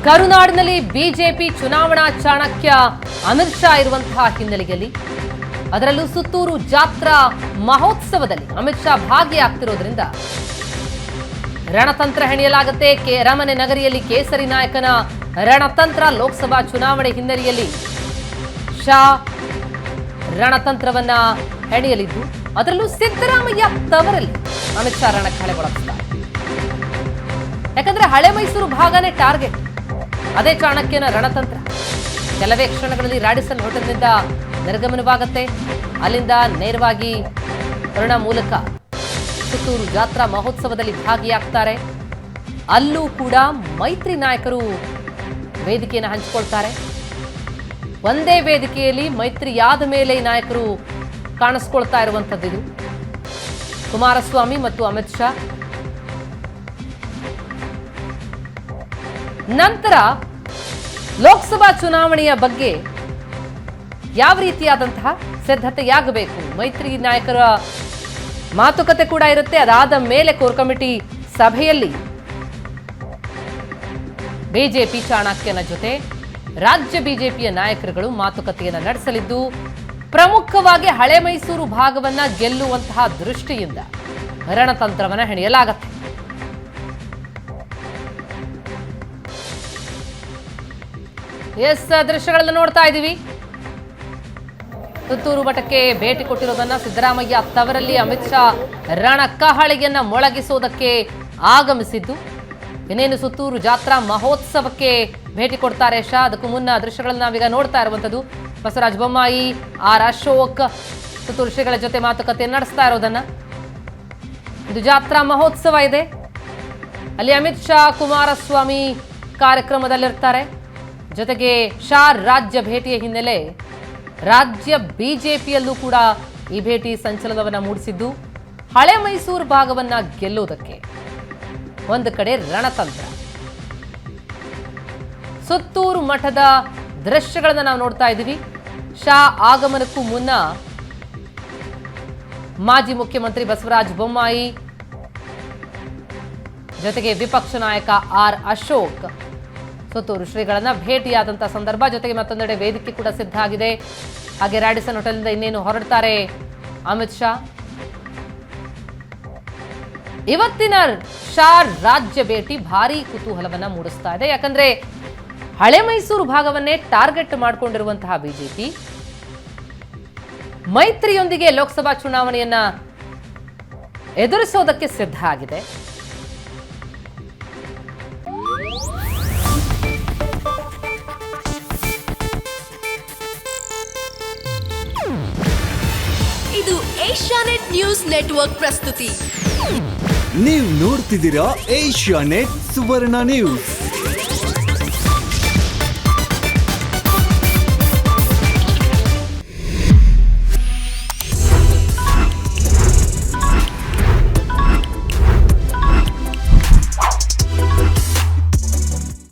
ಕರುನಾಡಿನಲ್ಲಿ BJP ಚುನಾವಣಾ ಚಾಣಕ್ಯ ಅಮಿತ್ ಶಾ ಇರುವಂತಹ ಹಿನ್ನೆಲೆಯಲ್ಲಿ ಅದರಲ್ಲೂ ಸುತ್ತೂರು ಜಾತ್ರಾ ಮಹೋತ್ಸವದಲ್ಲಿ ಅಮಿತ್ ಶಾ ಭಾಗಿಯಾಗ್ತಿರೋದ್ರಿಂದ ರಣತಂತ್ರ ಹೆಣೆಯಲಾಗುತ್ತೆ. ಅರಮನೆ ನಗರಿಯಲ್ಲಿ ಕೇಸರಿ ನಾಯಕನ ರಣತಂತ್ರ. ಲೋಕಸಭಾ ಚುನಾವಣೆ ಹಿನ್ನೆಲೆಯಲ್ಲಿ ಶಾ ರಣತಂತ್ರವನ್ನ ಹೆಣೆಯಲಿದ್ದು ಅದರಲ್ಲೂ ಸಿದ್ದರಾಮಯ್ಯ ತವರಲ್ಲಿ ಅಮಿತ್ ಶಾ ರಣಕಹಳೆ ಒಳಗಿಸ್ತಾರೆ. ಯಾಕಂದ್ರೆ ಹಳೆ ಮೈಸೂರು ಭಾಗನೇ ಟಾರ್ಗೆಟ್. ಅದೇ ಚಾಣಕ್ಯನ ರಣತಂತ್ರ. ಕೆಲವೇ ಕ್ಷಣಗಳಲ್ಲಿ ರಾಡಿಸನ್ ಹೋಟೆಲ್ನಿಂದ ನಿರ್ಗಮನವಾಗುತ್ತೆ. ಅಲ್ಲಿಂದ ನೇರವಾಗಿ ವರುಣ ಮೂಲಕ ಸುತ್ತೂರು ಜಾತ್ರಾ ಮಹೋತ್ಸವದಲ್ಲಿ ಭಾಗಿಯಾಗ್ತಾರೆ. ಅಲ್ಲೂ ಕೂಡ ಮೈತ್ರಿ ನಾಯಕರು ವೇದಿಕೆಯನ್ನು ಹಂಚಿಕೊಳ್ತಾರೆ. ಒಂದೇ ವೇದಿಕೆಯಲ್ಲಿ ಮೈತ್ರಿಯಾದ ಮೇಲೆ ನಾಯಕರು ಕಾಣಿಸ್ಕೊಳ್ತಾ ಇರುವಂಥದ್ದು. ಕುಮಾರಸ್ವಾಮಿ ಮತ್ತು ಅಮಿತ್ ಶಾ ನಂತರ ಲೋಕಸಭಾ ಚುನಾವಣೆಯ ಬಗ್ಗೆ ಯಾವ ರೀತಿಯಾದಂತಹ ಸಿದ್ಧತೆಯಾಗಬೇಕು, ಮೈತ್ರಿ ನಾಯಕರ ಮಾತುಕತೆ ಕೂಡ ಇರುತ್ತೆ. ಅದಾದ ಮೇಲೆ ಕೋರ್ ಕಮಿಟಿ ಸಭೆಯಲ್ಲಿ ಬಿಜೆಪಿ ಚಾಣಕ್ಯನ ಜೊತೆ ರಾಜ್ಯ ಬಿಜೆಪಿಯ ನಾಯಕರುಗಳು ಮಾತುಕತೆಯನ್ನು ನಡೆಸಲಿದ್ದು, ಪ್ರಮುಖವಾಗಿ ಹಳೆ ಮೈಸೂರು ಭಾಗವನ್ನ ಗೆಲ್ಲುವಂತಹ ದೃಷ್ಟಿಯಿಂದ ರಣತಂತ್ರವನ್ನ ಹೆಣೆಯಲಾಗುತ್ತೆ. ದೃಶ್ಯಗಳನ್ನು ನೋಡ್ತಾ ಇದ್ದೀವಿ. ಸುತ್ತೂರು ಮಠಕ್ಕೆ ಭೇಟಿ ಕೊಟ್ಟಿರೋದನ್ನ ಸಿದ್ದರಾಮಯ್ಯ ತವರಲ್ಲಿ ಅಮಿತ್ ಶಾ ರಣಕಹಳೆಯನ್ನ ಮೊಳಗಿಸೋದಕ್ಕೆ ಆಗಮಿಸಿದ್ದು. ಇನ್ನೇನು ಸುತ್ತೂರು ಜಾತ್ರಾ ಮಹೋತ್ಸವಕ್ಕೆ ಭೇಟಿ ಕೊಡ್ತಾರೆ ಶಾ. ಅದಕ್ಕೂ ಮುನ್ನ ದೃಶ್ಯಗಳನ್ನ ನಾವೀಗ ನೋಡ್ತಾ ಇರುವಂತದ್ದು. ಬಸವರಾಜ ಬೊಮ್ಮಾಯಿ, ಆರ್ ಅಶೋಕ್ ಸುತ್ತೂರು ಶ್ರೀಗಳ ಜೊತೆ ಮಾತುಕತೆ ನಡೆಸ್ತಾ ಇರೋದನ್ನ. ಇದು ಜಾತ್ರಾ ಮಹೋತ್ಸವ ಇದೆ. ಅಲ್ಲಿ ಅಮಿತ್ ಶಾ, ಕುಮಾರಸ್ವಾಮಿ ಕಾರ್ಯಕ್ರಮದಲ್ಲಿರ್ತಾರೆ. ಜೊತೆಗೆ ಶಾ ರಾಜ್ಯ ಭೇಟಿಯ ಹಿನ್ನೆಲೆ ರಾಜ್ಯ ಬಿಜೆಪಿಯಲ್ಲೂ ಕೂಡ ಈ ಭೇಟಿ ಸಂಚಲನವನ್ನ ಮೂಡಿಸಿದ್ದು, ಹಳೆ ಮೈಸೂರು ಭಾಗವನ್ನ ಗೆಲ್ಲುವುದಕ್ಕೆ ಒಂದು ಕಡೆ ರಣತಂತ್ರ. ಸುತ್ತೂರು ಮಠದ ದೃಶ್ಯಗಳನ್ನ ನಾವು ನೋಡ್ತಾ ಇದ್ದೀವಿ. ಶಾ ಆಗಮನಕ್ಕೂ ಮುನ್ನ ಮಾಜಿ ಮುಖ್ಯಮಂತ್ರಿ ಬಸವರಾಜ ಬೊಮ್ಮಾಯಿ ಜೊತೆಗೆ ವಿಪಕ್ಷ ನಾಯಕ ಆರ್ ಅಶೋಕ್ ಸುತ್ತೂರು ಶ್ರೀಗಳನ್ನ ಭೇಟಿಯಾದಂತಹ ಸಂದರ್ಭ. ಜೊತೆಗೆ ಮತ್ತೊಂದೆಡೆ ವೇದಿಕೆ ಕೂಡ ಸಿದ್ಧ ಆಗಿದೆ. ಹಾಗೆ ರಾಡಿಸನ್ ಹೋಟೆಲ್ನಿಂದ ಇನ್ನೇನು ಹೊರಡ್ತಾರೆ ಅಮಿತ್ ಶಾ. ಇವತ್ತಿನ ಶಾ ರಾಜ್ಯ ಭೇಟಿ ಭಾರೀ ಕುತೂಹಲವನ್ನ ಮೂಡಿಸ್ತಾ ಇದೆ. ಯಾಕಂದ್ರೆ ಹಳೆ ಮೈಸೂರು ಭಾಗವನ್ನೇ ಟಾರ್ಗೆಟ್ ಮಾಡಿಕೊಂಡಿರುವಂತಹ ಬಿಜೆಪಿ ಮೈತ್ರಿಯೊಂದಿಗೆ ಲೋಕಸಭಾ ಚುನಾವಣೆಯನ್ನ ಎದುರಿಸೋದಕ್ಕೆ ಸಿದ್ಧ ಆಗಿದೆ. ಇದು ಏಷ್ಯಾನೆಟ್ ನ್ಯೂಸ್ ನೆಟ್ವರ್ಕ್ ಪ್ರಸ್ತುತಿ. ನೀವು ನೋಡ್ತಿದ್ದೀರಾ ಏಷ್ಯಾನೆಟ್ ಸುವರ್ಣ ನ್ಯೂಸ್.